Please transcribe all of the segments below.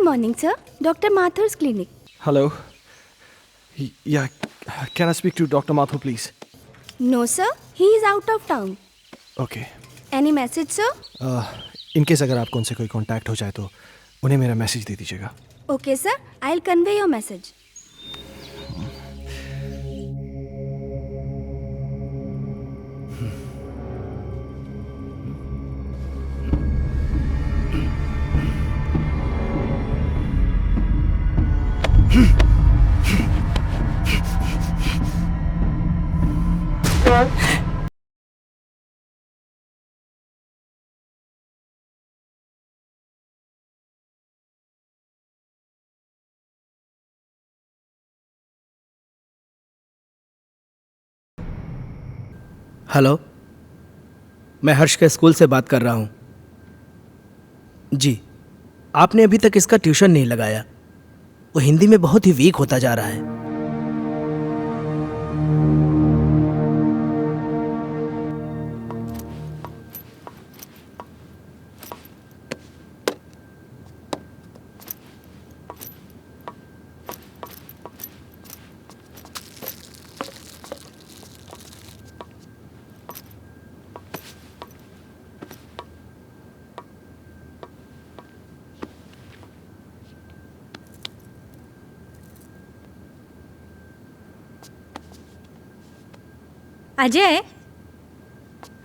morning, sir. Dr. Mathur's clinic. Hello. Yeah, can I speak to Dr. Mathur, please? No, sir. He is out of town. Okay. Any message, sir? In case अगर आपको उनसे कोई contact हो जाए तो उन्हें मेरा message दे दीजिएगा. Okay, sir. I'll convey your message. Hello, मैं हर्ष के स्कूल से बात कर रहा हूँ. जी, आपने अभी तक इसका ट्यूशन नहीं लगाया. वो हिंदी में बहुत ही वीक होता जा रहा है. अजय,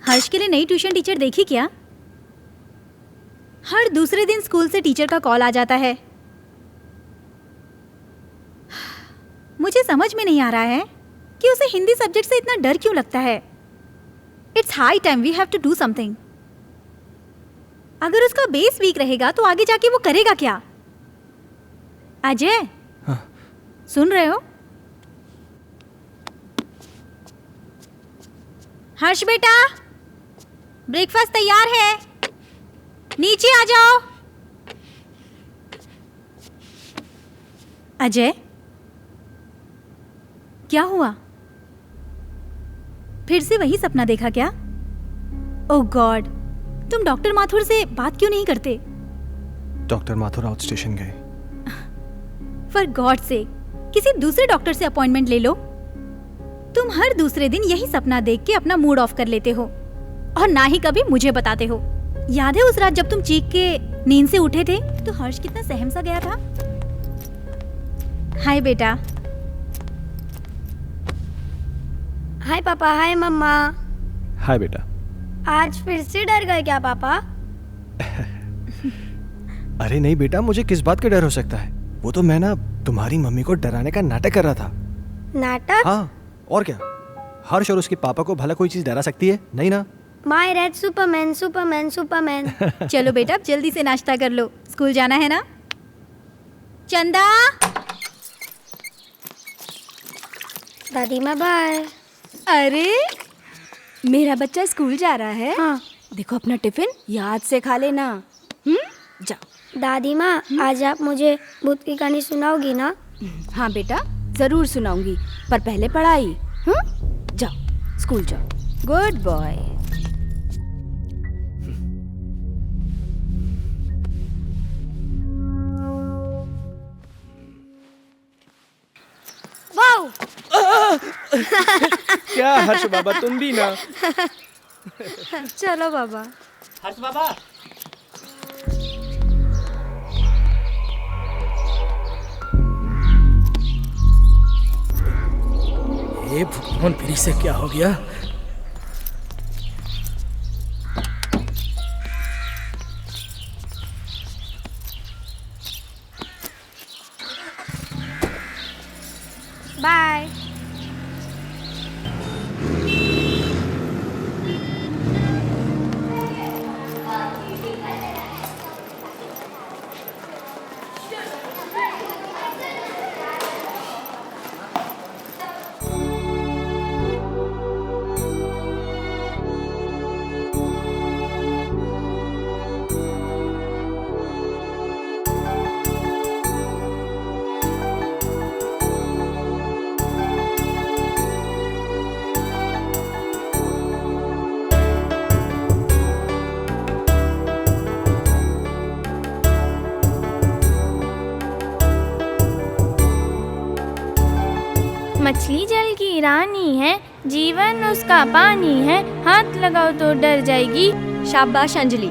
हर्ष के लिए नई ट्यूशन टीचर देखी क्या? हर दूसरे दिन स्कूल से टीचर का कॉल आ जाता है. मुझे समझ में नहीं आ रहा है कि उसे हिंदी सब्जेक्ट से इतना डर क्यों लगता है. It's high time we have to do something. अगर उसका बेस वीक रहेगा तो आगे जाके वो करेगा क्या? अजय, हाँ. सुन रहे हो? हर्ष बेटा, ब्रेकफास्ट तैयार है, नीचे आ जाओ. अजय, क्या हुआ? फिर से वही सपना देखा क्या? ओह गॉड, तुम डॉक्टर माथुर से बात क्यों नहीं करते? डॉक्टर माथुर आउट स्टेशन गए. फॉर गॉड से किसी दूसरे डॉक्टर से अपॉइंटमेंट ले लो. तुम हर दूसरे दिन यही सपना देख के अपना मूड ऑफ कर लेते हो और ना ही कभी मुझे बताते हो. याद है उस रात जब तुम चीख के नींद से उठे थे तो हर्ष कितना सहम सा गया था. हाय बेटा. हाय पापा. हाय मम्मा. हाय बेटा. आज फिर से डर गए क्या पापा? अरे नहीं बेटा, मुझे किस बात का डर हो सकता है. वो तो मैं ना तुम्हारी मम्मी को डराने का नाटक कर रहा था. नाटक? हाँ, और क्या. हर्ष और उसके पापा को भला कोई चीज डरा सकती है? नहीं ना. My red Superman Superman Superman. चलो बेटा, अब जल्दी से नाश्ता कर लो, स्कूल जाना है ना. चंदा. दादी माँ बाय. अरे, मेरा बच्चा स्कूल जा रहा है. हाँ. देखो अपना टिफिन याद से खा लेना. जाओ. दादी माँ, आज आप मुझे भूत की कहानी सुनाओगी ना? हाँ बेटा, जरूर सुनाऊंगी, पर पहले पढ़ाई. जाओ, स्कूल जाओ. Good boy. वाओ. क्या हर्ष बाबा, तुम भी ना. चलो बाबा. हर्ष बाबा. ये भगवान, फिर से क्या हो गया? बाय. मछली जल की रानी है, जीवन उसका पानी है, हाथ लगाओ तो डर जाएगी। शाबाश अंजलि।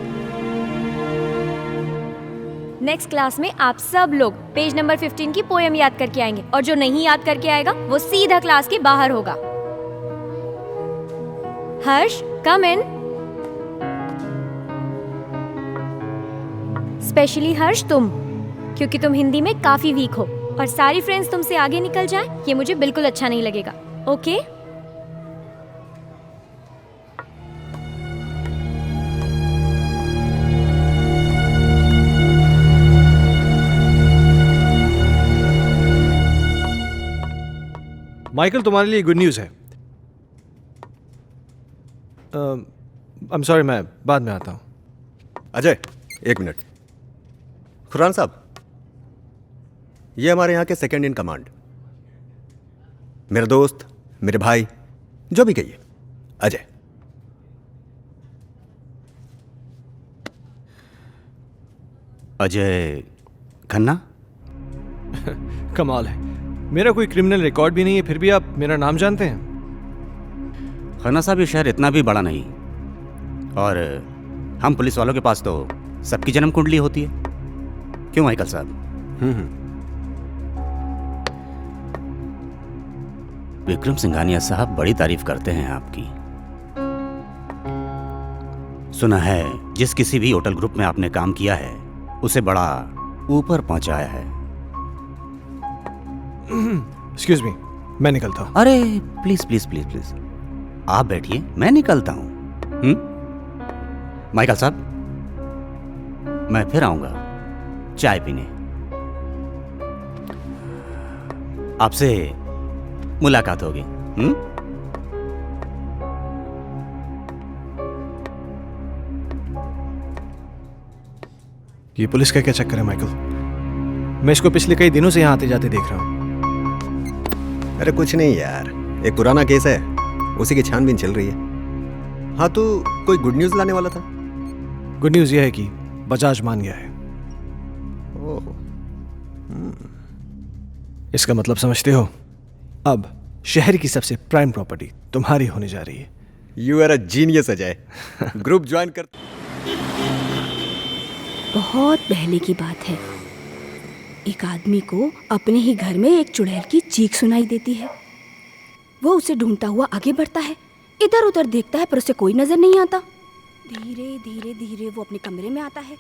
नेक्स्ट क्लास में आप सब लोग पेज नंबर 15 की पोएम याद करके आएंगे और जो नहीं याद करके आएगा वो सीधा क्लास के बाहर होगा। हर्ष, कम इन। स्पेशली हर्ष तुम, क्योंकि तुम हिंदी में काफी वीक हो और सारी फ्रेंड्स तुमसे आगे निकल जाएं, ये मुझे बिल्कुल अच्छा नहीं लगेगा। ओके? माइकल, तुम्हारे लिए गुड न्यूज़ है। आई एम सॉरी, मैं बाद में आता हूँ। अजय, एक मिनट। खुरान साहब, ये हमारे यहाँ के सेकंड इन कमांड, मेरा दोस्त, मेरे भाई, जो भी कहिए, अजय। अजय खन्ना? कमाल है, मेरा कोई क्रिमिनल रिकॉर्ड भी नहीं है, फिर भी आप मेरा नाम जानते हैं। खन्ना साहब, ये शहर इतना भी बड़ा नहीं, और हम पुलिस वालों के पास तो सबकी जन्म कुंडली होती है। क्यों माइकल साहब? विक्रम सिंघानिया साहब बड़ी तारीफ करते हैं आपकी। सुना है जिस किसी भी होटल ग्रुप में आपने काम किया है उसे बड़ा ऊपर पहुंचाया है। एक्सक्यूज मी, मैं निकलता हूँ। अरे प्लीज प्लीज प्लीज प्लीज, आप बैठिए, मैं निकलता हूँ। माइकल साहब, मैं फिर आऊंगा चाय पीने, आपसे मुलाकात होगी। ये पुलिस का क्या चक्कर है माइकल? मैं इसको पिछले कई दिनों से यहाँ आते जाते देख रहा हूँ। अरे कुछ नहीं यार, एक पुराना केस है, उसी की छानबीन चल रही है। हाँ, तो कोई गुड न्यूज़ लाने वाला था? गुड न्यूज़ यह है कि बजाज मान गया है। इसका मतलब समझते हो? अब शहर की सबसे प्राइम प्रॉपर्टी तुम्हारी होने जा रही है। You are a genius Ajay. Group join कर। बहुत पहले की बात है, एक आदमी को अपने ही घर में एक चुड़ैल की चीख सुनाई देती है। वो उसे ढूंढता हुआ आगे बढ़ता है, इधर उधर देखता है पर उसे कोई नजर नहीं आता। धीरे धीरे धीरे वो अपने कमरे में आता है,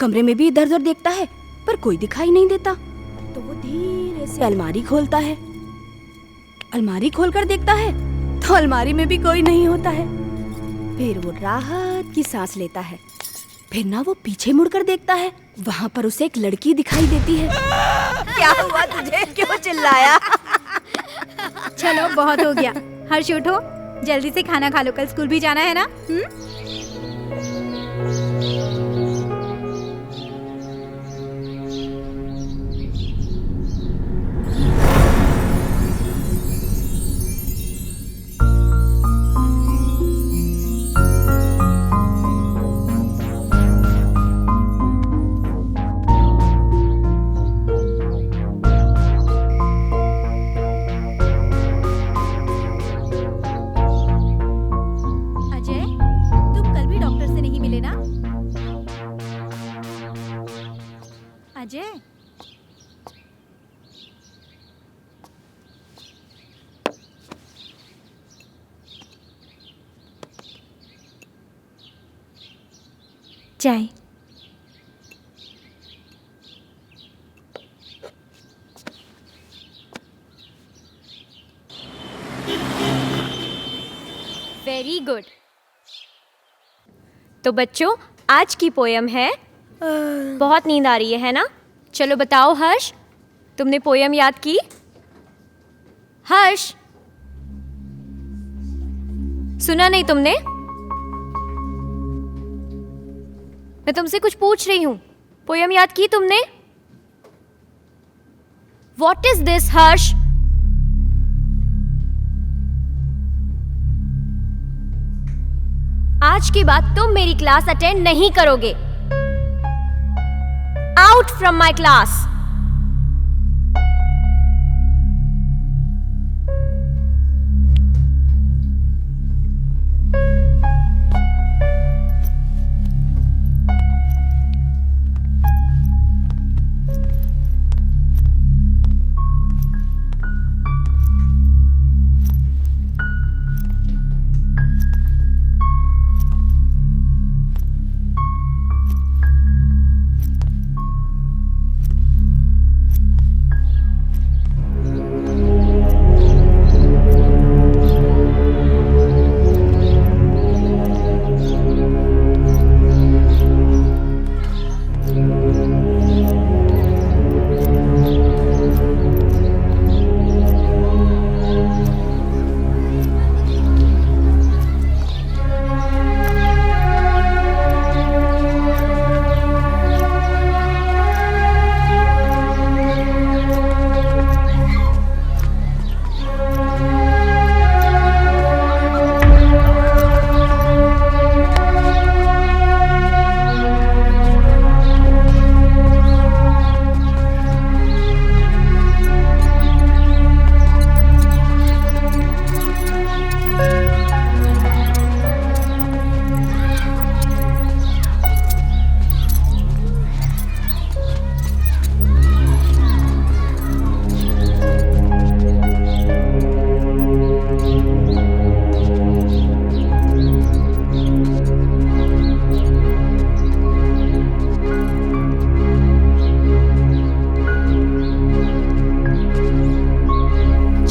कमरे में भी इधर उधर देखता है पर कोई दिखाई नहीं देता। तो वो धीरे से अलमारी खोलता है, अलमारी खोलकर देखता है तो अलमारी में भी कोई नहीं होता है। फिर वो राहत की सांस लेता है, फिर ना वो पीछे मुड़कर देखता है, वहां पर उसे एक लड़की दिखाई देती है। क्या हुआ तुझे, क्यों चिल्लाया? चलो बहुत हो गया, हर्ष उठो, जल्दी से खाना खा लो, कल स्कूल भी जाना है ना। अजय, चाय। Very good. तो बच्चों, आज की पोयम है, बहुत नींद आ रही है ना? चलो बताओ हर्ष, तुमने पोयम याद की? हर्ष, सुना नहीं तुमने? मैं तुमसे कुछ पूछ रही हूं, पोयम याद की तुमने? What is this, हर्ष? आज के बाद तुम मेरी क्लास अटेंड नहीं करोगे। Out from my class.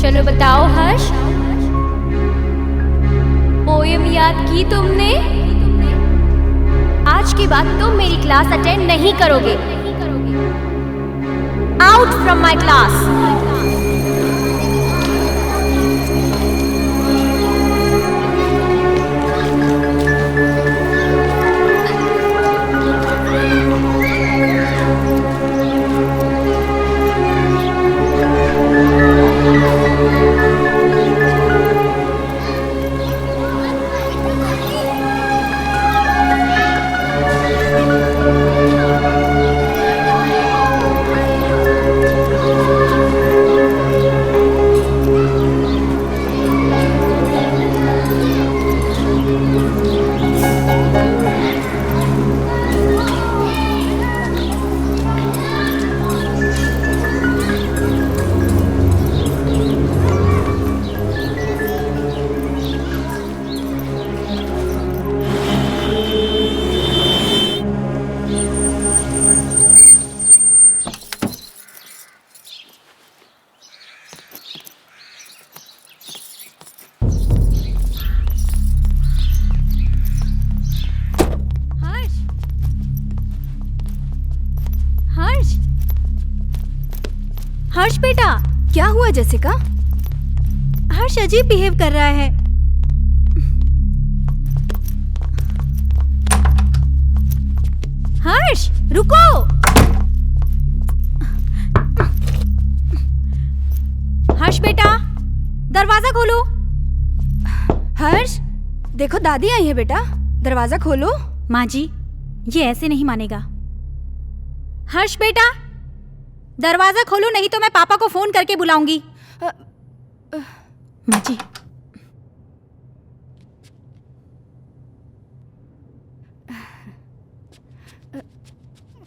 चलो बताओ हर्ष, पोयम याद की तुमने? आज के बाद तुम मेरी क्लास अटेंड नहीं करोगे। Out from my class. Harsh बेटा, क्या हुआ जेसिका? हर्ष अजीब बिहेव कर रहा है। हर्ष रुको। हर्ष बेटा, दरवाजा खोलो। हर्ष देखो, दादी आई है बेटा, दरवाजा खोलो। माँ जी, ये ऐसे नहीं मानेगा। हर्ष बेटा, दरवाजा खोलो, नहीं तो मैं पापा को फोन करके बुलाऊंगी। माँ जी,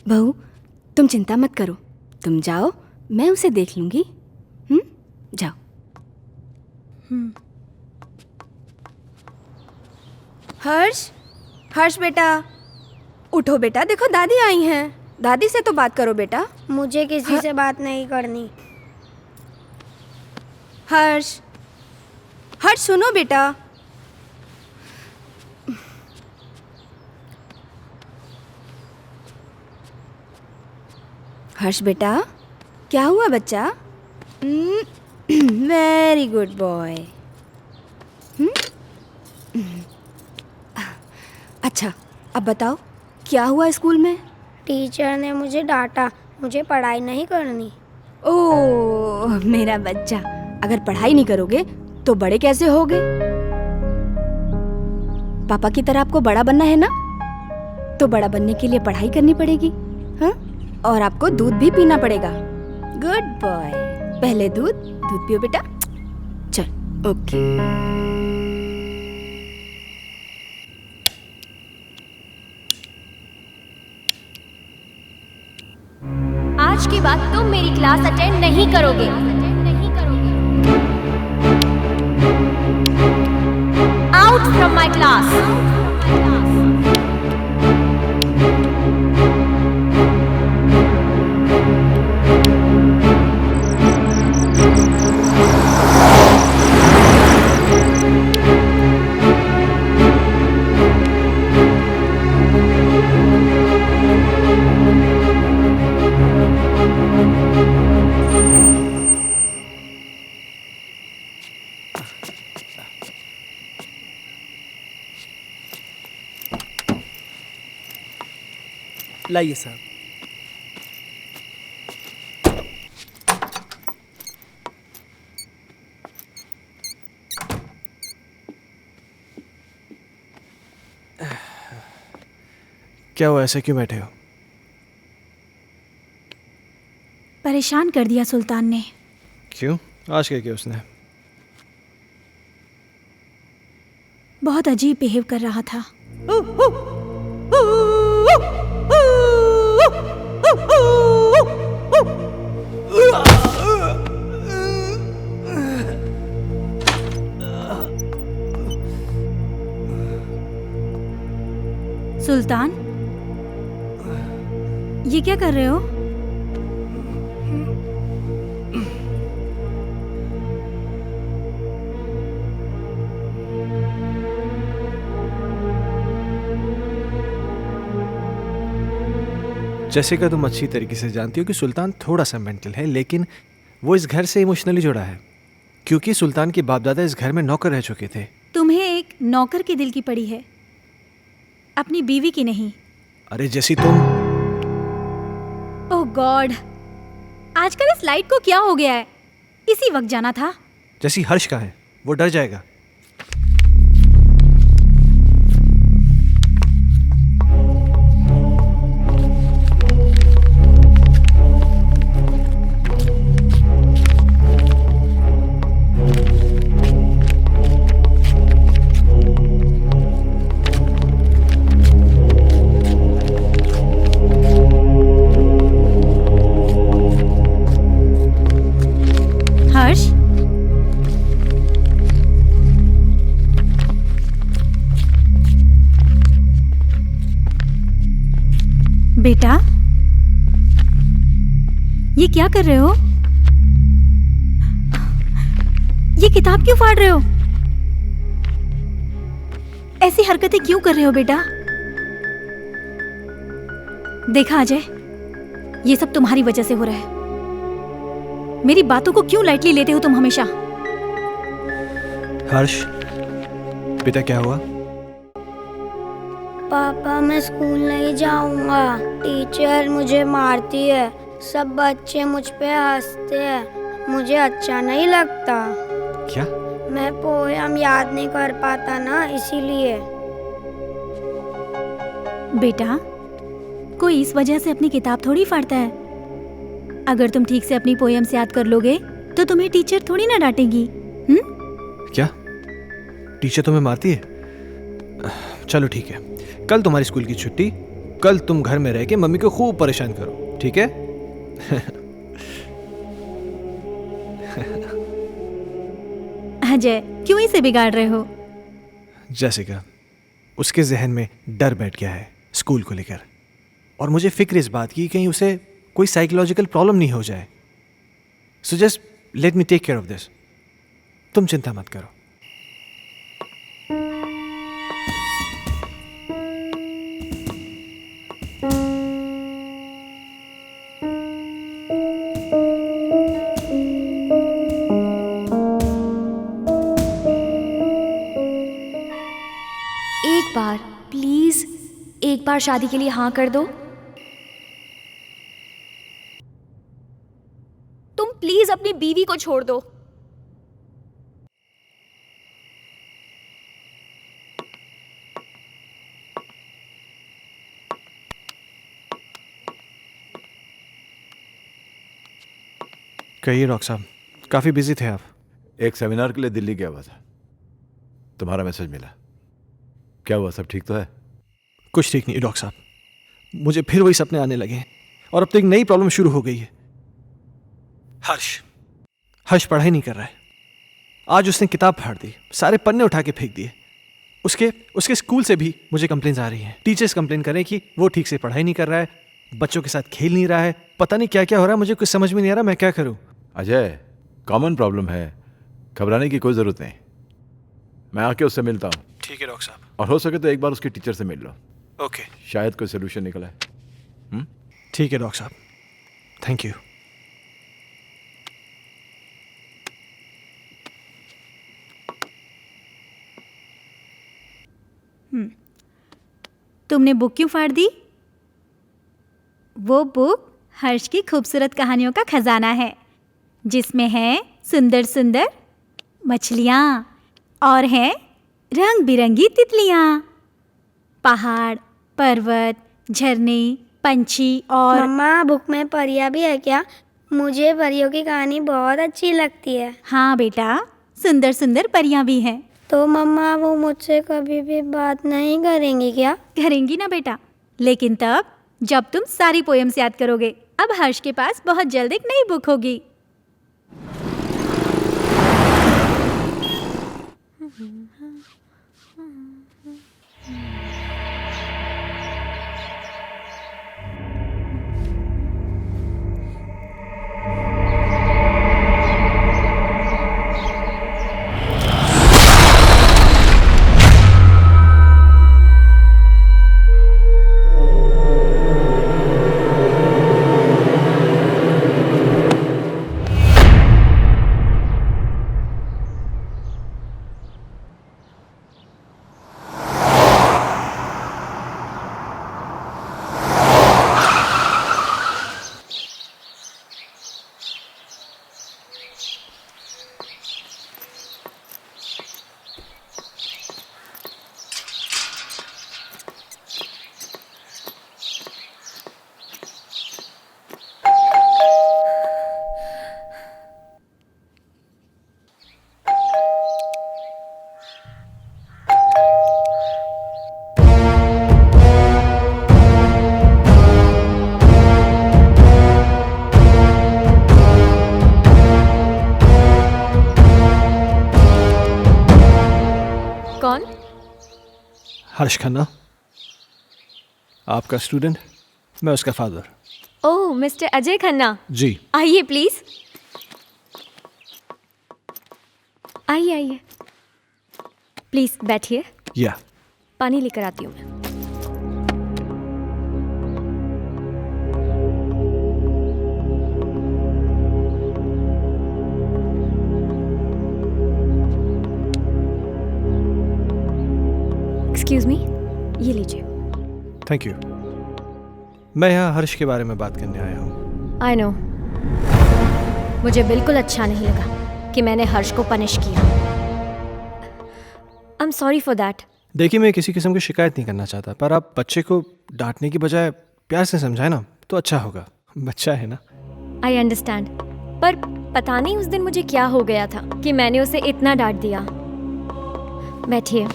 बहू तुम चिंता मत करो, तुम जाओ, मैं उसे देख लूंगी। जाओ। हर्ष, हर्ष बेटा उठो बेटा, देखो दादी आई हैं। दादी से तो बात करो बेटा। मुझे किसी से बात नहीं करनी। हर्ष, हर्ष सुनो बेटा। हर्ष बेटा, क्या हुआ बच्चा? Very good boy. अच्छा, अब बताओ क्या हुआ स्कूल में? टीचर ने मुझे डांटा, मुझे पढ़ाई नहीं करनी। ओह मेरा बच्चा, अगर पढ़ाई नहीं करोगे तो बड़े कैसे होगे? पापा की तरह आपको बड़ा बनना है ना, तो बड़ा बनने के लिए पढ़ाई करनी पड़ेगी। हाँ, और आपको दूध भी पीना पड़ेगा। गुड बॉय, पहले दूध पियो बेटा। चल, ओके। आज के बाद तुम मेरी क्लास अटेंड नहीं करोगे। Out from my class. लाइए साहब। क्या हुआ, ऐसे क्यों बैठे हो? परेशान कर दिया सुल्तान ने। क्यों? आज क्या किया उसने? बहुत अजीब बिहेव कर रहा था। सुल्तान, ये क्या कर रहे हो? जैसिका, तुम अच्छी तरीके से जानती हो कि सुल्तान थोड़ा सा मेंटल है, लेकिन वो इस घर से इमोशनली जुड़ा है क्योंकि सुल्तान के बाप दादा इस घर में नौकर रह चुके थे। तुम्हें एक नौकर के दिल की पड़ी है, अपनी बीवी की नहीं। अरे जैसी तुम। ओह गॉड, आजकल इस लाइट को क्या हो गया है? इसी वक्त जाना था। जैसी हर्ष का है, वो डर जाएगा। हर्ष, बेटा, ये क्या कर रहे हो? ये किताब क्यों फाड़ रहे हो? ऐसी हरकतें क्यों कर रहे हो बेटा? देखा अजय, ये सब तुम्हारी वजह से हो रहा है। मेरी बातों को क्यों लाइटली लेते हो तुम हमेशा? हर्ष, बेटा क्या हुआ? पापा मैं स्कूल नहीं जाऊंगा, टीचर मुझे मारती है, सब बच्चे मुझ पे हंसते हैं, मुझे अच्छा नहीं लगता। क्या? मैं पोयम याद नहीं कर पाता ना, इसीलिए। बेटा, कोई इस वजह से अपनी किताब थोड़ी फाड़ता है। अगर तुम ठीक से अपनी पोएम्स याद कर लोगे तो तुम्हें टीचर थोड़ी ना डांटेगी। क्या टीचर तुम्हें मारती है? चलो ठीक है, कल तुम्हारी स्कूल की छुट्टी, कल तुम घर में रह के मम्मी को खूब परेशान करो, ठीक है? अजय, क्यों इसे बिगाड़ रहे हो? जैसिका, उसके जहन में डर बैठ गया है स्कूल को लेकर, और मुझे फिक्र इस बात की कहीं उसे कोई साइकोलॉजिकल प्रॉब्लम नहीं हो जाए। So just let me take care of this. तुम चिंता मत करो। एक बार प्लीज, एक बार शादी के लिए हाँ कर दो। तुम प्लीज अपनी बीवी को छोड़ दो। कहिए डॉक्टर साहब, काफी बिजी थे आप। एक सेमिनार के लिए दिल्ली गया हुआ था, तुम्हारा मैसेज मिला। क्या हुआ, सब ठीक तो है? कुछ ठीक नहीं डॉक्टर साहब, मुझे फिर वही सपने आने लगे हैं और अब तो एक नई प्रॉब्लम शुरू हो गई है। हर्ष पढ़ाई नहीं कर रहा है। आज उसने किताब फाड़ दी, सारे पन्ने उठा के फेंक दिए। उसके स्कूल से भी मुझे कंप्लेंट्स आ रही हैं। टीचर्स कंप्लेन कर रहे हैं कि वो ठीक से पढ़ाई नहीं कर रहा है, बच्चों के साथ खेल नहीं रहा है, पता नहीं क्या क्या हो रहा है। मुझे कुछ समझ में नहीं आ रहा, मैं क्या करूं? अजय, कॉमन प्रॉब्लम है, घबराने की कोई ज़रूरत नहीं। मैं आके उससे मिलता हूँ। ठीक है डॉक्टर साहब। और हो सके तो एक बार उसके टीचर से मिल लो। ओके, शायद कोई सोल्यूशन निकला है। ठीक है डॉक्टर साहब, थैंक यू। तुमने बुक क्यों फाड़ दी? वो बुक हर्ष की खूबसूरत कहानियों का खजाना है, जिसमें है सुंदर सुंदर मछलियाँ और हैं रंग बिरंगी तितलियाँ, पहाड़, पर्वत, झरने, पंछी और। मम्मा, बुक में परियां भी है क्या? मुझे परियों की कहानी बहुत अच्छी लगती है। हाँ बेटा, सुंदर सुंदर परियां भी हैं। तो मम्मा, वो मुझसे कभी भी बात नहीं करेंगी क्या? करेंगी ना बेटा, लेकिन तब जब तुम सारी पोएम्स याद करोगे। अब हर्ष के पास बहुत जल्द एक नई बुक होगी। हर्ष खन्ना, आपका स्टूडेंट, मैं उसका फादर। ओह मिस्टर अजय खन्ना, जी। आइए प्लीज, आइए आइए, प्लीज बैठिए। या पानी लेकर आती हूँ मैं। एक्सक्यूज मी, ये लीजिए। Thank you. मैं यहाँ हर्ष के बारे में बात करने आया हूँ। आई नो, मुझे बिल्कुल अच्छा नहीं लगा कि मैंने हर्ष को पनिश किया। I am sorry for that. देखिए, मैं किसी किस्म की शिकायत नहीं करना चाहता, पर आप बच्चे को डांटने की बजाय प्यार से समझाए ना तो अच्छा होगा। बच्चा है ना। आई अंडरस्टैंड, पर पता नहीं उस दिन मुझे क्या हो गया था कि मैंने उसे इतना डांट दिया। बैठिए।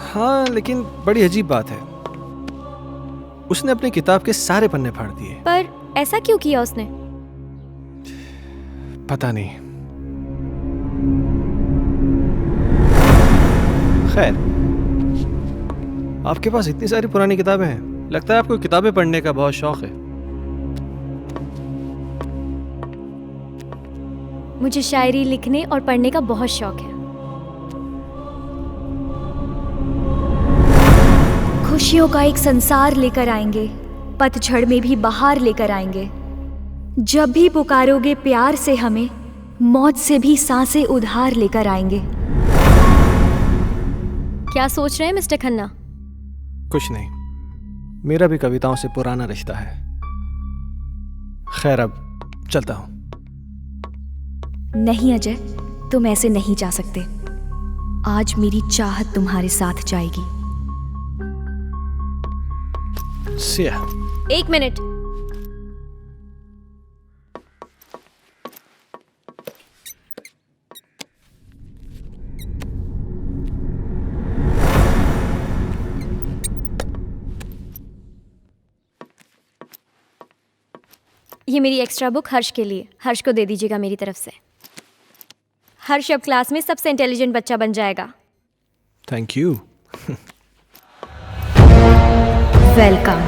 हाँ, लेकिन बड़ी अजीब बात है, उसने अपनी किताब के सारे पन्ने फाड़ दिए। पर ऐसा क्यों किया उसने? पता नहीं। खैर, आपके पास इतनी सारी पुरानी किताबें हैं, लगता है आपको किताबें पढ़ने का बहुत शौक है। मुझे शायरी लिखने और पढ़ने का बहुत शौक है। खुशियों का एक संसार लेकर आएंगे, पतझड़ में भी बहार लेकर आएंगे। जब भी पुकारोगे प्यार से हमें, मौत से भी सांसें उधार लेकर आएंगे। क्या सोच रहे हैं मिस्टर खन्ना? कुछ नहीं, मेरा भी कविताओं से पुराना रिश्ता है। खैर, अब चलता हूं। नहीं अजय, तुम ऐसे नहीं जा सकते। आज मेरी चाहत तुम्हारे साथ जाएगी। सिया। एक मिनट। ये मेरी एक्स्ट्रा बुक हर्ष के लिए, हर्ष को दे दीजिएगा मेरी तरफ से। हर्ष अब क्लास में सबसे इंटेलिजेंट बच्चा बन जाएगा। Thank you. वेलकम।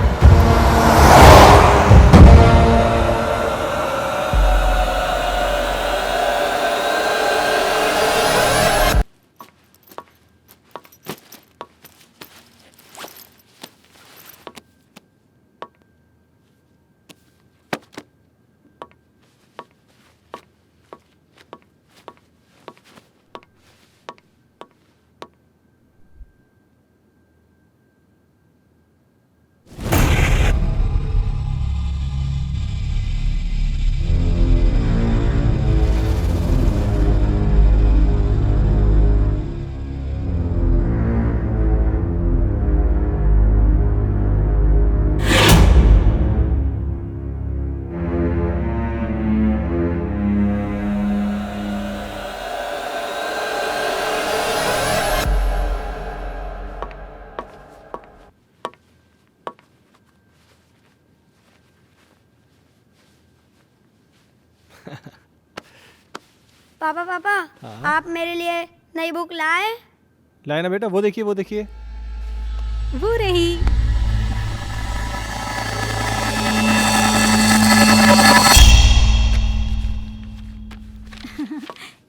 पापा पापा, आप मेरे लिए नई बुक लाए? लाए ना बेटा, वो देखिए वो देखिए। वो रही।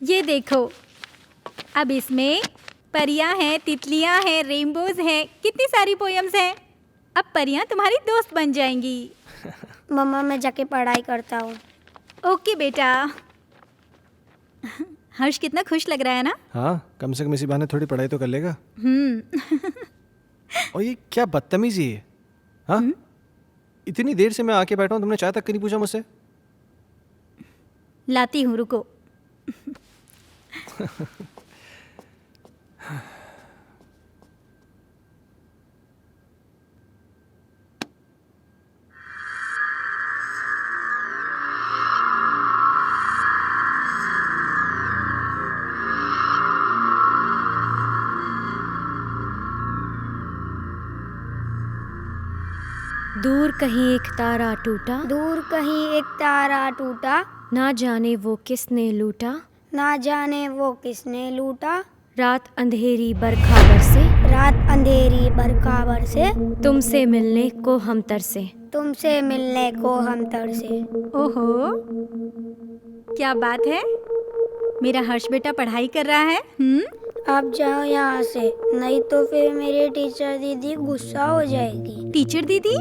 ये देखो, अब इसमें परियां हैं, तितलियां हैं, रेनबोज हैं, कितनी सारी पोएम्स हैं। अब परियां तुम्हारी दोस्त बन जाएंगी। मम्मा, मैं जाके पढ़ाई करता हूँ। ओके बेटा। हर्ष कितना खुश लग रहा है ना? हाँ, कम से कम इसी बहाने थोड़ी पढ़ाई तो कर लेगा। और ये क्या बदतमीजी है? हाँ, इतनी देर से मैं आके बैठा हूँ, तुमने चाय तक नहीं पूछा मुझसे। लाती हूँ, रुको। दूर कहीं एक तारा टूटा, दूर कहीं एक तारा टूटा, ना जाने वो किसने लूटा, ना जाने वो किसने लूटा, रात अंधेरी बरखा बरसे, रात अंधेरी बरखा बरसे, तुमसे मिलने को हम तरसे। तुमसे मिलने को हम तरसे। ओहो, क्या बात है। मेरा हर्ष बेटा पढ़ाई कर रहा है। आप जाओ यहाँ से, नहीं तो फिर मेरी टीचर दीदी गुस्सा हो जाएगी। टीचर दीदी?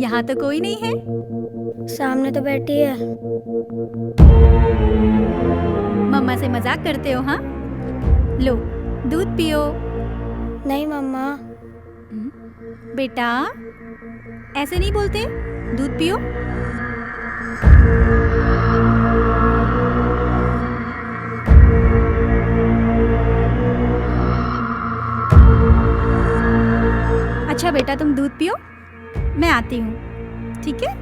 यहाँ तो कोई नहीं है। सामने तो बैठी है। मम्मा से मजाक करते हो? हाँ, लो दूध पियो। नहीं मम्मा। बेटा ऐसे नहीं बोलते, दूध पियो। अच्छा बेटा, तुम दूध पियो, मैं आती हूँ, ठीक है?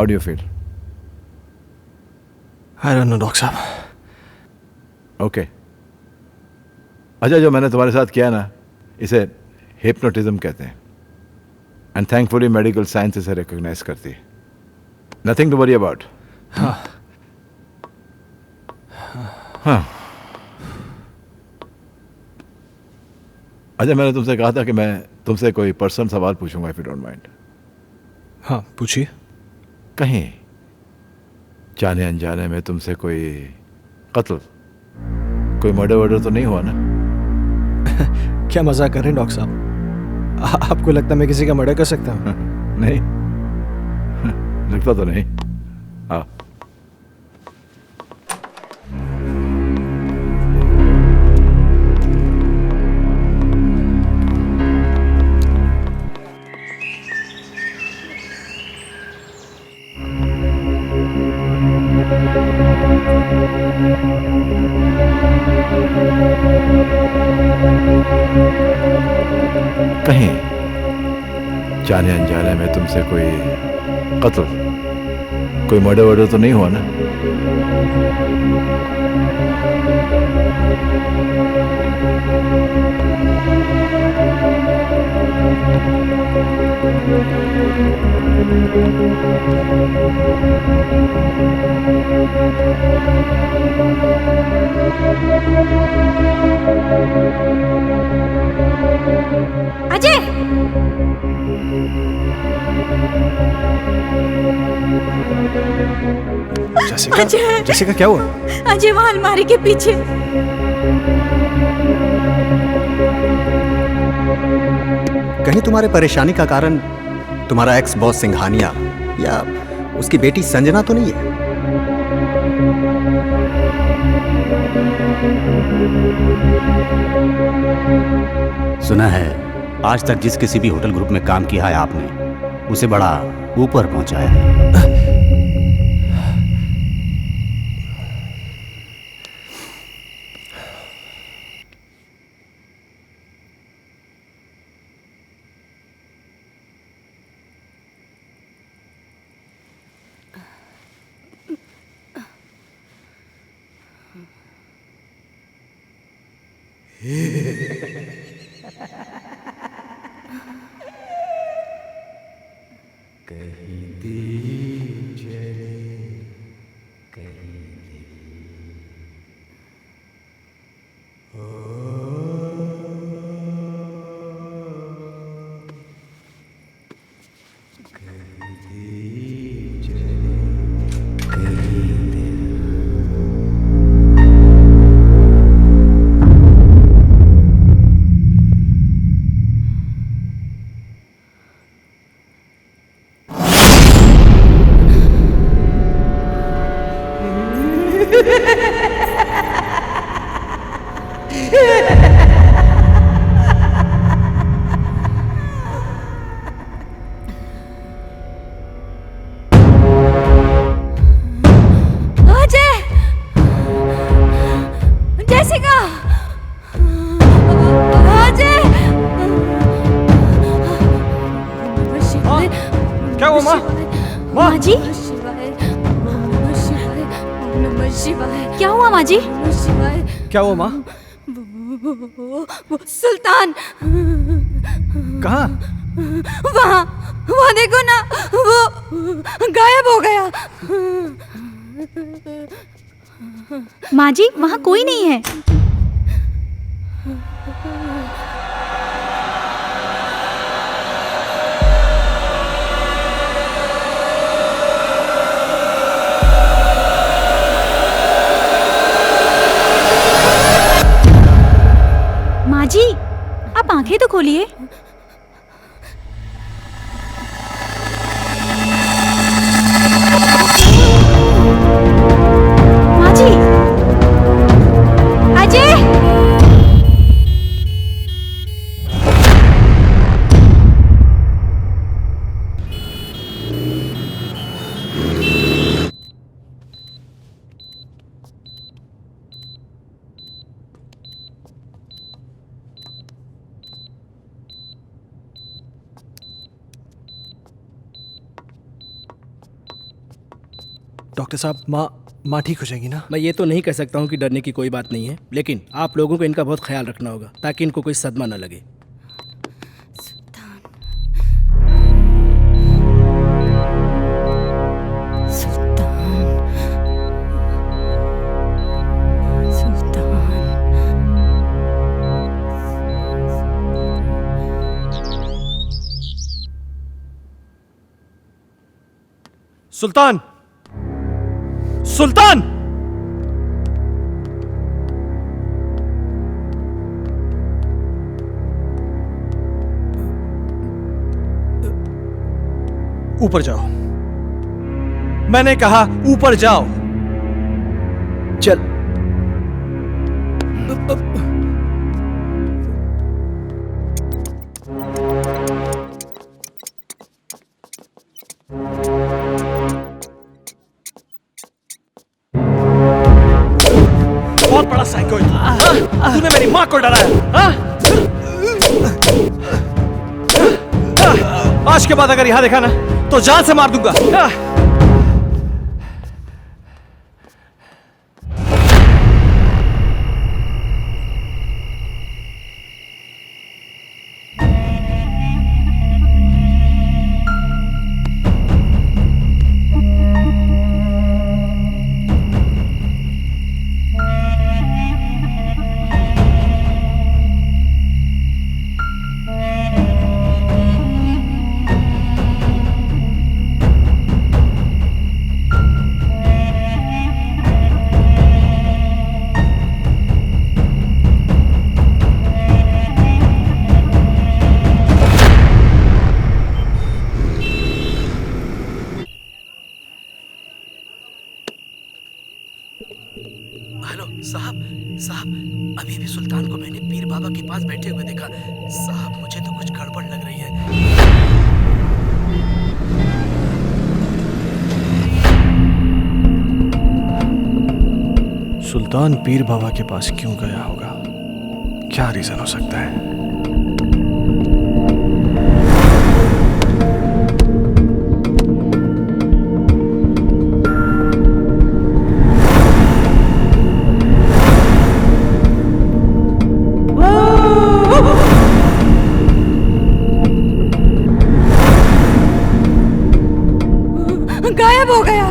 How do you feel? I don't know doctor साहब। ओके। अच्छा, जो मैंने तुम्हारे साथ किया ना, इसे हिप्नोटिज्म कहते हैं, एंड थैंकफुली मेडिकल साइंस इसे रिकॉग्नाइज करती है। Nothing to worry about. हाँ। हाँ। अच्छा, मैंने तुमसे कहा था कि मैं तुमसे कोई पर्सनल सवाल पूछूंगा, इफ यू डोंट माइंड। हाँ, पूछिए। कहीं जाने अनजाने में तुमसे कोई कत्ल, कोई मर्डर वर्डर तो नहीं हुआ ना? क्या मजाक कर रहे हैं डॉक्टर साहब? आपको लगता है मैं किसी का मर्डर कर सकता हूँ? नहीं, लगता तो नहीं। हाँ। कहीं जाने अनजाने में तुमसे कोई कत्ल, कोई मर्डर वर्डर तो नहीं हुआ ना? अजय! जैसिका, अजय! जैसिका क्या हुआ? अजय वहां अलमारी के पीछे। कहीं तुम्हारे परेशानी का कारण तुम्हारा एक्स बॉस सिंघानिया या उसकी बेटी संजना तो नहीं है? सुना है आज तक जिस किसी भी होटल ग्रुप में काम किया है आपने, उसे बड़ा ऊपर पहुंचाया है। माँ जी, क्या हुआ माँ जी? क्या हुआ माँ? सुल्तान कहाँ? वहाँ वहाँ देखो ना, वो गायब हो गया। माँ जी, वहाँ कोई नहीं है। माँ जी, आप आंखें तो खोलिए। माँ जी, अजय! डॉक्टर साहब, माँ ठीक हो जाएगी ना? मैं ये तो नहीं कह सकता हूँ कि डरने की कोई बात नहीं है, लेकिन आप लोगों को इनका बहुत ख्याल रखना होगा ताकि इनको कोई सदमा न लगे। सुल्तान! सुल्तान! ऊपर जाओ। मैंने कहा ऊपर जाओ। चल। बहुत बड़ा साइको है तू। तूने मेरी माँ को डराया, हाँ? आज के बाद अगर यहां देखा ना तो जान से मार दूंगा। हेलो साहब, अभी भी सुल्तान को मैंने पीर बाबा के पास बैठे हुए देखा। साहब, मुझे तो कुछ गड़बड़ लग रही है। सुल्तान पीर बाबा के पास क्यों गया होगा? क्या रीजन हो सकता है? गायब हो गया।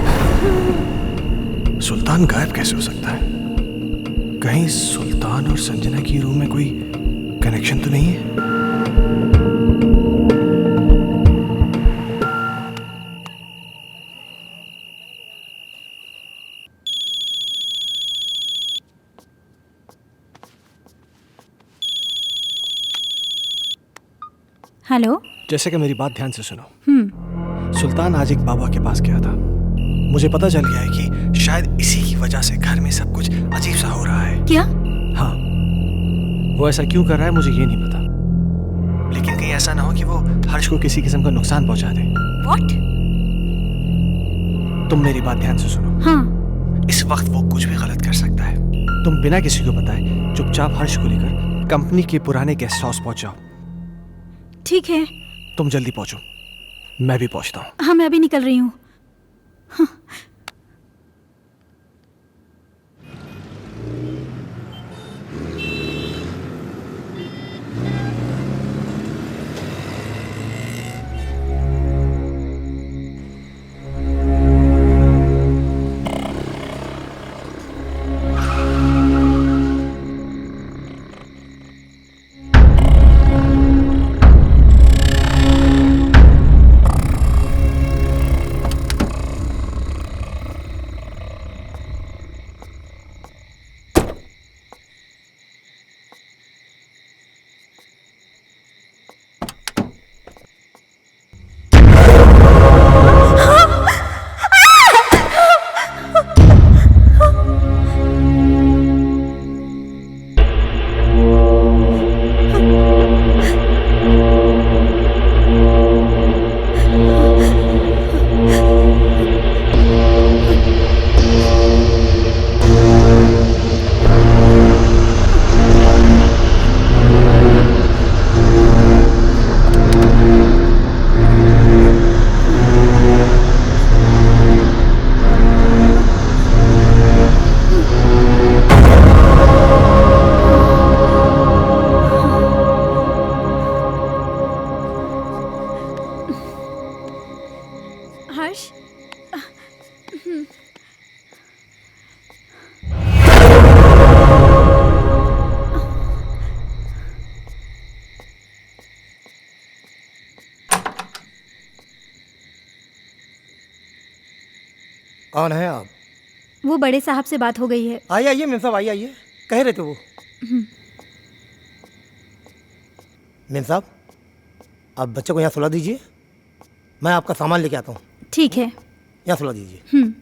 सुल्तान गायब कैसे हो सकता है? कहीं सुल्तान और संजना की रूम में कोई कनेक्शन तो नहीं है? हेलो। जैसे कि मेरी बात ध्यान से सुनो। सुल्तान आज एक बाबा के पास गया था। मुझे पता चल गया है कि शायद इसी की वजह से घर में सब कुछ अजीब सा हो रहा है। क्या? हाँ, वो ऐसा क्यों कर रहा है मुझे ये नहीं पता, लेकिन कहीं ऐसा ना हो कि वो हर्ष को किसी किस्म का नुकसान पहुंचा दे। What? तुम मेरी बात ध्यान से सुनो। हाँ। इस वक्त वो कुछ भी गलत कर सकता है। तुम बिना किसी को बताए चुपचाप हर्ष को लेकर कंपनी के पुराने गेस्ट हाउस पहुंच जाओ। ठीक है। तुम जल्दी पहुंचो, मैं भी पहुंचता हूँ। हाँ, मैं अभी निकल रही हूँ। हाँ। कौन है आप? वो बड़े साहब से बात हो गई है। आइए आइए मेम साहब, आइए आइए। कह रहे थे वो। मेम साहब, आप बच्चे को यहाँ सुला दीजिए, मैं आपका सामान लेके आता हूँ। ठीक है। यहाँ सुला दीजिए।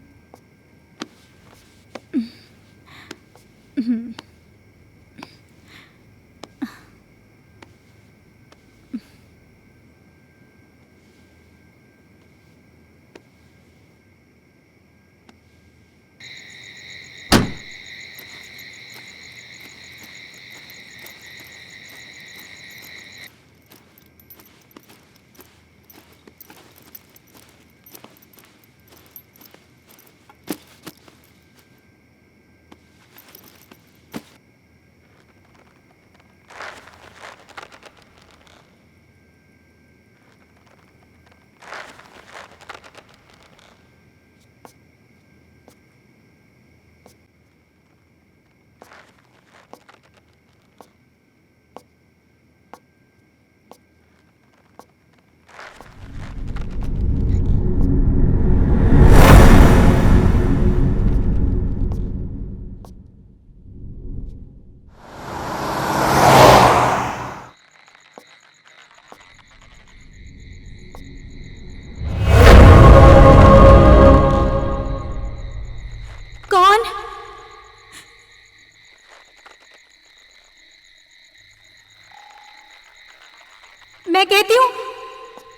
मैं कहती हूँ,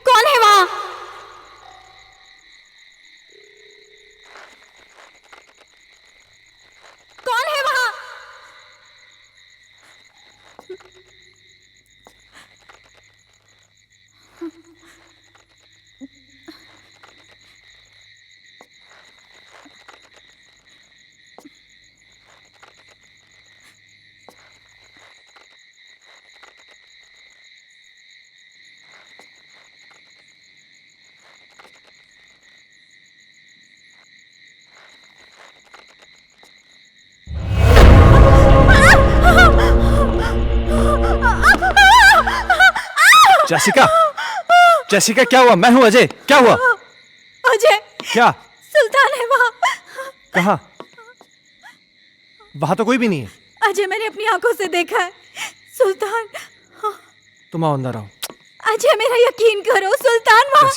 कौन है वहां? कौन है वहां? जेसिका, जेसिका क्या हुआ? मैं हूं अजय, क्या हुआ? अजय, क्या? सुल्तान है वहां। कहाँ? वहां तो कोई भी नहीं है। अजय, मैंने अपनी आंखों से देखा है। सुल्तान। तुम आओ अंदर आओ। अजय, मेरा यकीन करो, सुल्तान वहां।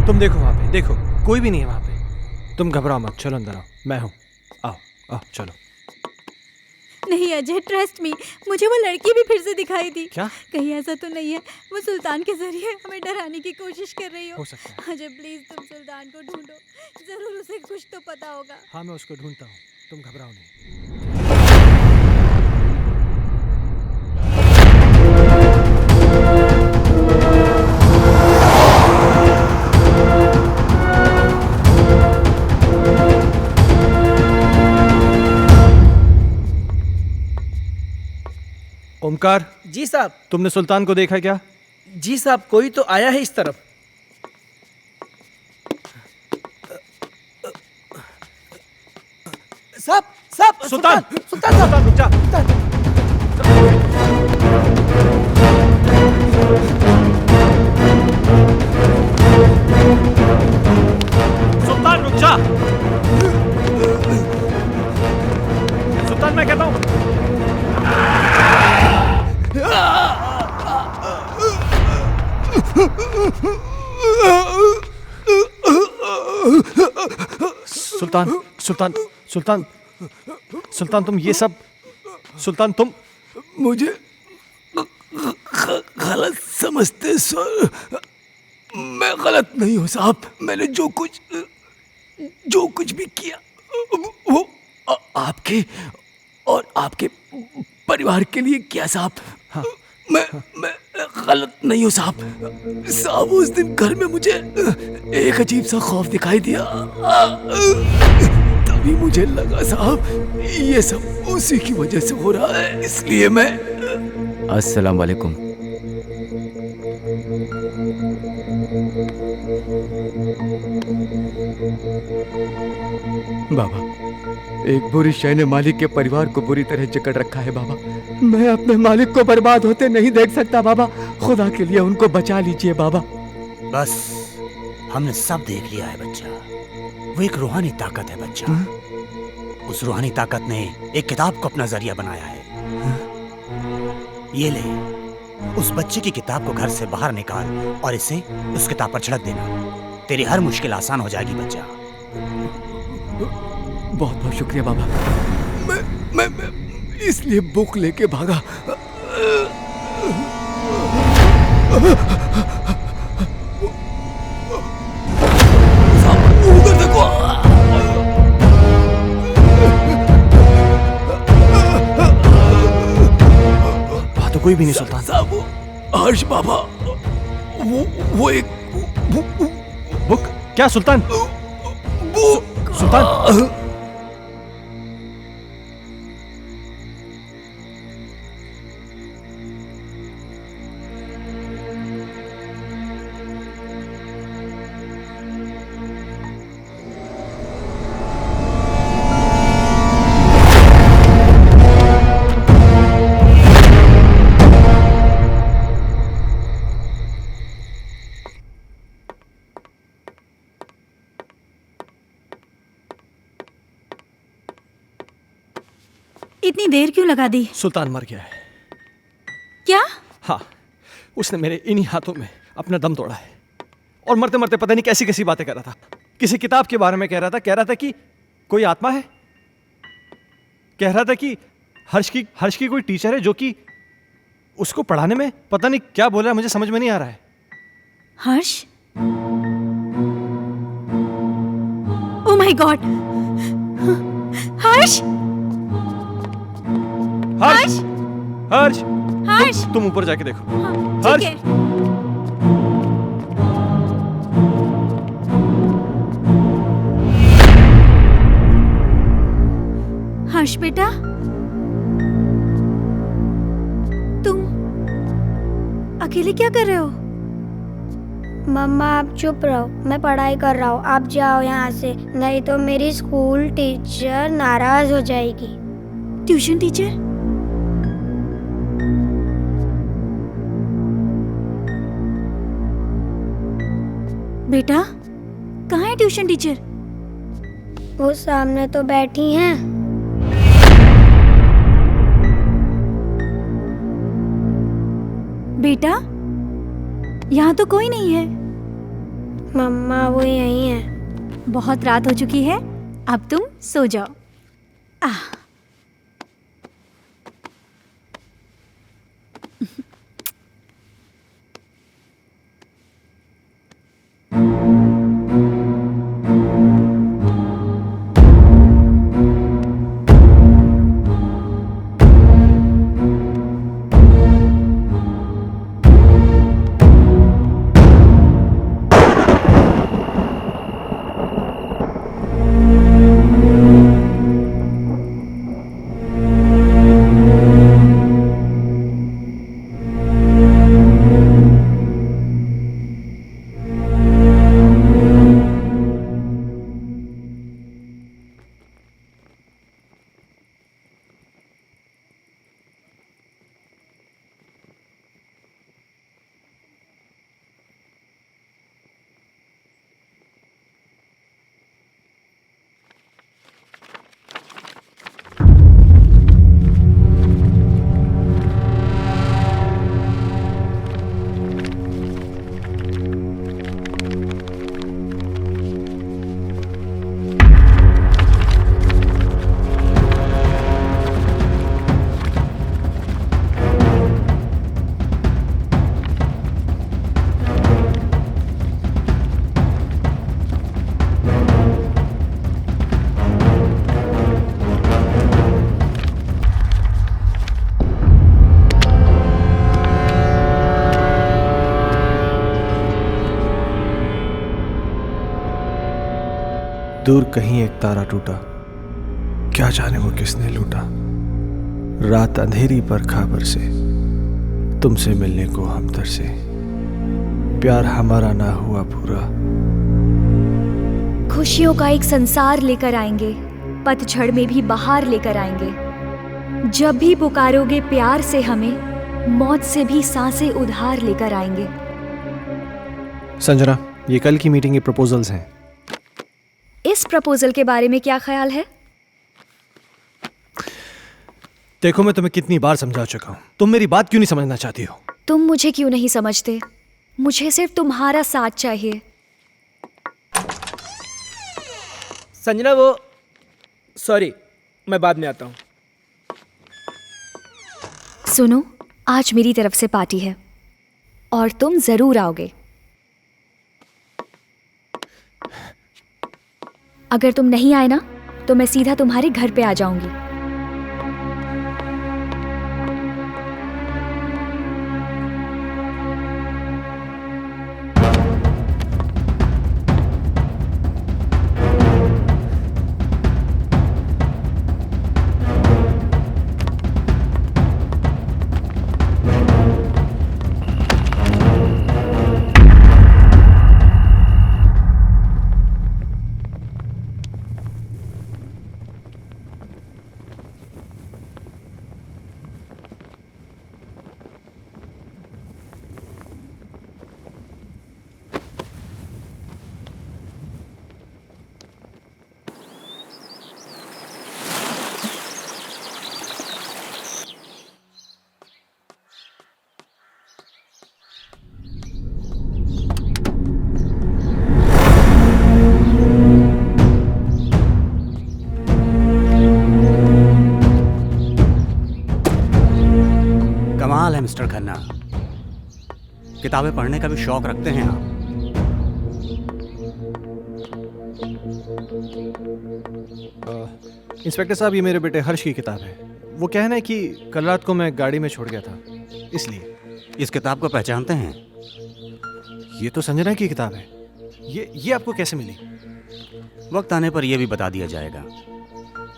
तुम देखो वहां पे, देखो कोई भी नहीं है वहां पे। तुम घबराओ मत, चलो अंदर आओ, मैं हूं। आओ आओ चलो। नहीं अजय, ट्रस्ट मी, मुझे वो लड़की भी फिर से दिखाई दी। क्या? कहीं ऐसा तो नहीं है वो सुल्तान के जरिए हमें डराने की कोशिश कर रही हो सकता है। अजय प्लीज, तुम सुल्तान को ढूंढो, जरूर उसे कुछ तो पता होगा। हाँ, मैं उसको ढूंढता हूँ, तुम घबराओ नहीं। ओमकार। जी साहब। तुमने सुल्तान को देखा क्या? जी साहब, कोई तो आया है इस तरफ। साहब, साहब, सुल्तान, सुल्तान साहब, रुक जा। सुल्तान रुक जा। सुल्तान, मैं कहता हूं। सुल्तान, सुल्तान, सुल्तान, सुल्तान, तुम ये सब, सुल्तान तुम मुझे गलत समझते सर। मैं गलत नहीं हूँ साहब। मैंने जो कुछ भी किया वो आपके और आपके परिवार के लिए किया साहब। हाँ। मैं गलत नहीं हूँ साहब। साहब, उस दिन घर में मुझे एक अजीब सा खौफ दिखाई दिया। तभी मुझे लगा साहब ये सब उसी की वजह से हो रहा है, इसलिए मैं। अस्सलाम वालेकुम। बाबा, एक बुरी शय ने मालिक के परिवार को बुरी तरह जकड़ रखा है बाबा। मैं अपने मालिक को बर्बाद होते नहीं देख सकता बाबा। खुदा के लिए उनको बचा लीजिए बाबा। बस, हमने सब देख लिया है बच्चा। वो एक रूहानी ताकत है बच्चा। उस रूहानी ताकत ने एक किताब को अपना जरिया बनाया है। ये ले, उस बच्चे की किताब को घर से बाहर निकाल और इसे उस किताब पर छिड़क देना। तेरी हर मुश्किल आसान हो जाएगी बच्चा। बहुत बहुत शुक्रिया बाबा। मैं इसलिए बुक लेके भागा। उधर देखो। वहां तो कोई भी नहीं सुल्तान साहब। हर्ष बाबा, वो एक बुक। क्या सुल्तान? सुल्तान इतनी देर क्यों लगा दी? सुल्तान मर गया है। क्या? हाँ, उसने मेरे इन्हीं हाथों में अपना दम तोड़ा है। और मरते मरते पता नहीं कैसी कैसी बातें कर रहा था। किसी किताब के बारे में कह रहा था कि कोई आत्मा है। कह रहा था कि हर्ष की कोई टीचर है जो कि उसको पढ़ाने में पता नहीं क्या बोल रहा है, मुझे समझ में नहीं आ रहा है। Harsh? Oh my god! Harsh! Harsh! Harsh! Harsh! तुम ऊपर जाके देखो। ठीक है। हर्ष बेटा, तुम अकेले क्या कर रहे हो? मम्मा आप चुप रहो, मैं पढ़ाई कर रहा हूँ। आप जाओ यहाँ से, नहीं तो मेरी स्कूल टीचर नाराज हो जाएगी। Tuition teacher? बेटा, कहाँ है ट्यूशन टीचर? वो सामने तो बैठी हैं। बेटा, यहाँ तो कोई नहीं है। मम्मा वो यहीं है। बहुत रात हो चुकी है, अब तुम सो जाओ। दूर कहीं एक तारा टूटा, क्या जाने वो किसने लूटा। रात अंधेरी पर खबर से तुमसे मिलने को हम तरसे, प्यार हमारा ना हुआ पूरा। खुशियों का एक संसार लेकर आएंगे, पतझड़ में भी बहार लेकर आएंगे। जब भी पुकारोगे प्यार से हमें, मौत से भी सांसें उधार लेकर आएंगे। संजना, ये कल की मीटिंग के प्रपोजल्स हैं। इस प्रपोजल के बारे में क्या ख्याल है? देखो, मैं तुम्हें कितनी बार समझा चुका हूं, तुम मेरी बात क्यों नहीं समझना चाहती हो? तुम मुझे क्यों नहीं समझते? मुझे सिर्फ तुम्हारा साथ चाहिए। संजना, वो सॉरी, मैं बाद में आता हूँ। सुनो, आज मेरी तरफ से पार्टी है और तुम जरूर आओगे। अगर तुम नहीं आए ना तो मैं सीधा तुम्हारे घर पे आ जाऊंगी। कमाल है मिस्टर खन्ना, किताबें पढ़ने का भी शौक रखते हैं आप। इंस्पेक्टर साहब, ये मेरे बेटे हर्ष की किताब है। वो कहना है कि कल रात को मैं गाड़ी में छोड़ गया था, इसलिए। इस किताब को पहचानते हैं? ये तो संजना की किताब है। ये आपको कैसे मिली? वक्त आने पर यह भी बता दिया जाएगा,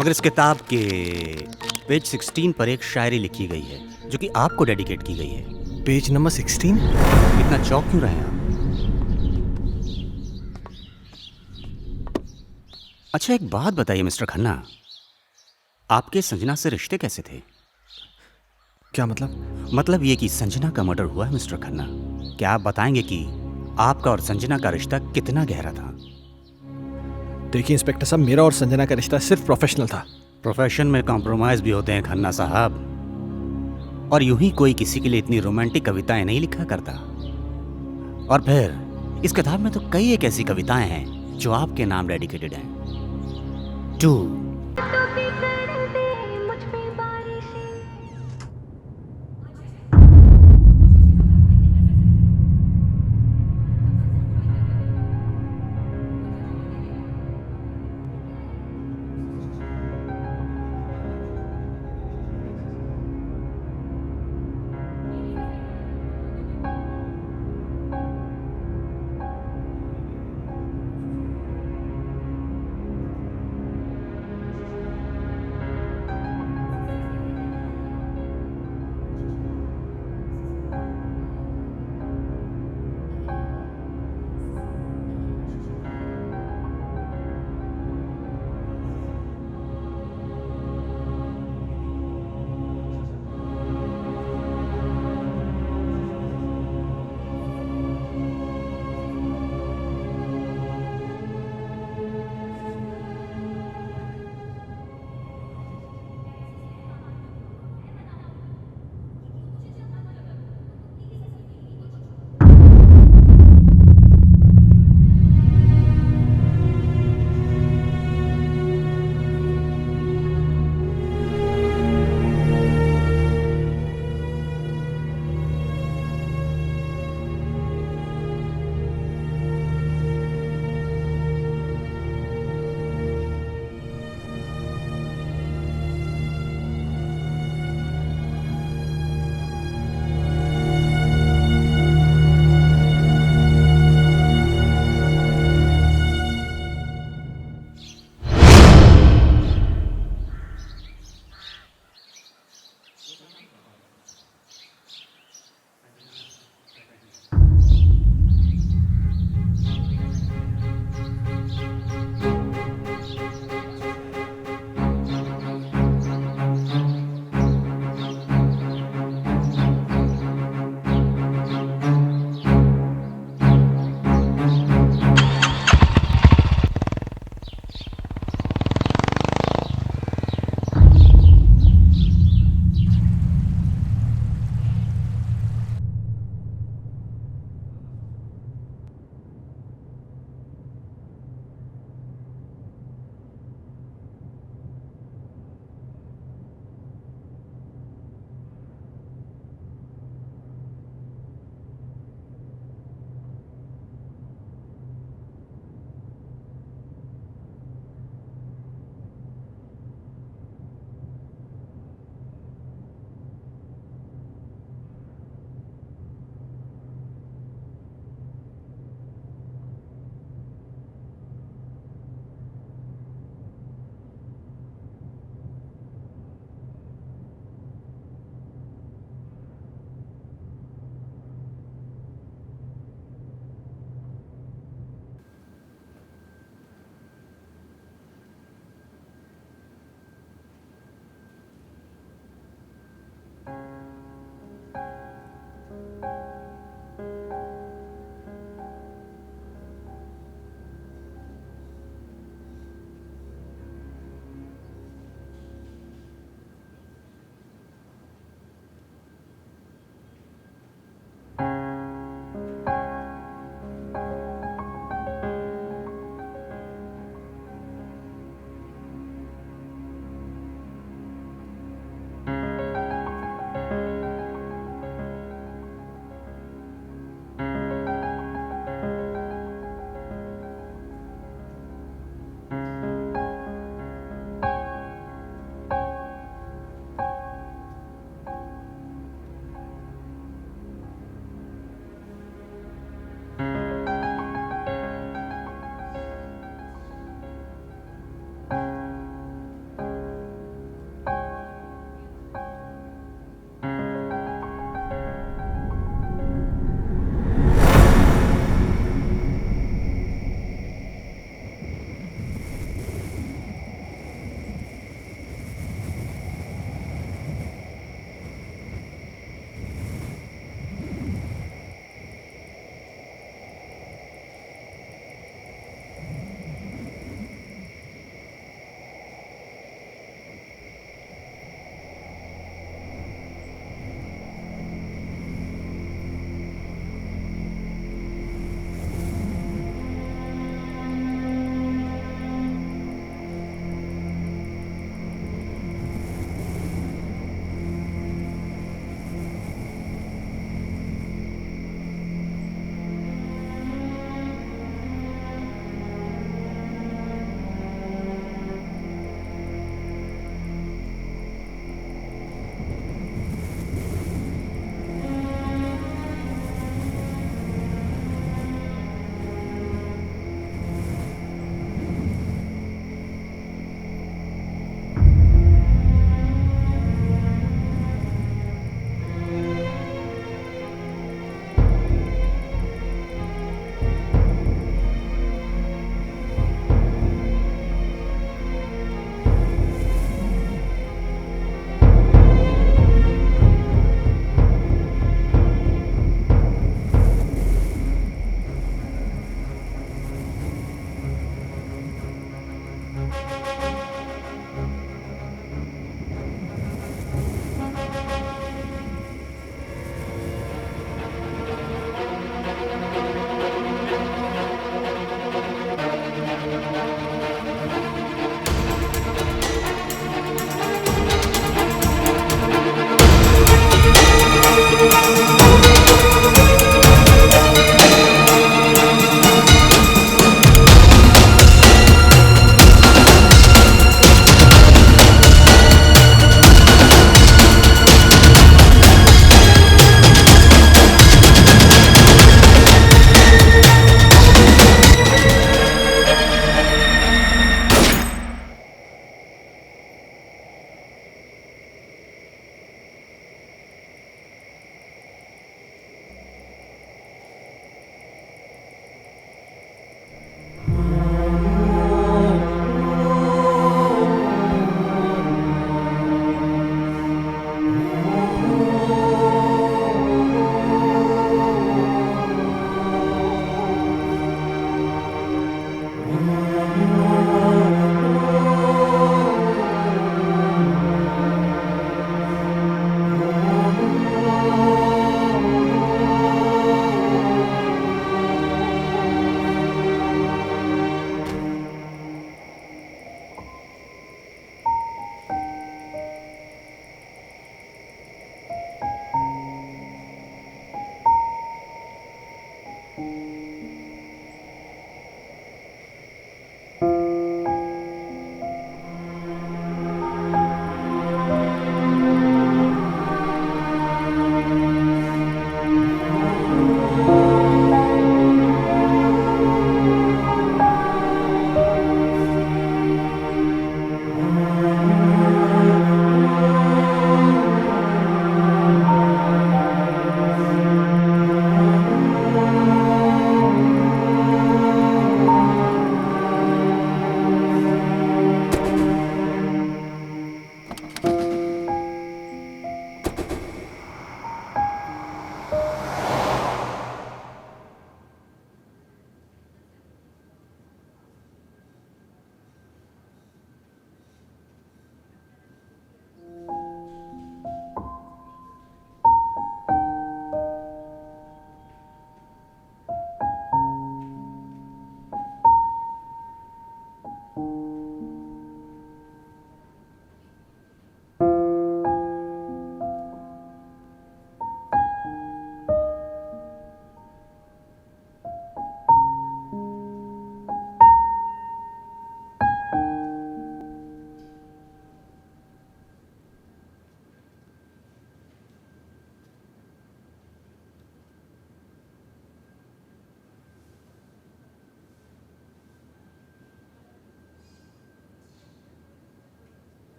मगर इस किताब के पेज 16 पर एक शायरी लिखी गई है जो कि आपको डेडिकेट की गई है। Page number 16? इतना चौंक क्यों रहे हैं आप? अच्छा, एक बात बताइए मिस्टर खन्ना, आपके संजना से रिश्ते कैसे थे? क्या मतलब? मतलब ये कि संजना का मर्डर हुआ है मिस्टर खन्ना। क्या आप बताएंगे कि आपका और संजना का रिश्ता कितना गहरा था? देखिए इंस्पेक्टर साहब, मेरा और संजना का रिश्ता सिर्फ प्रोफेशनल था। प्रोफेशन में कॉम्प्रोमाइज भी होते हैं खन्ना साहब, और यूं ही कोई किसी के लिए इतनी रोमांटिक कविताएं नहीं लिखा करता। और फिर इस किताब में तो कई एक ऐसी कविताएं हैं जो आपके नाम डेडिकेटेड हैं। टू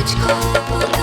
मुझको बुला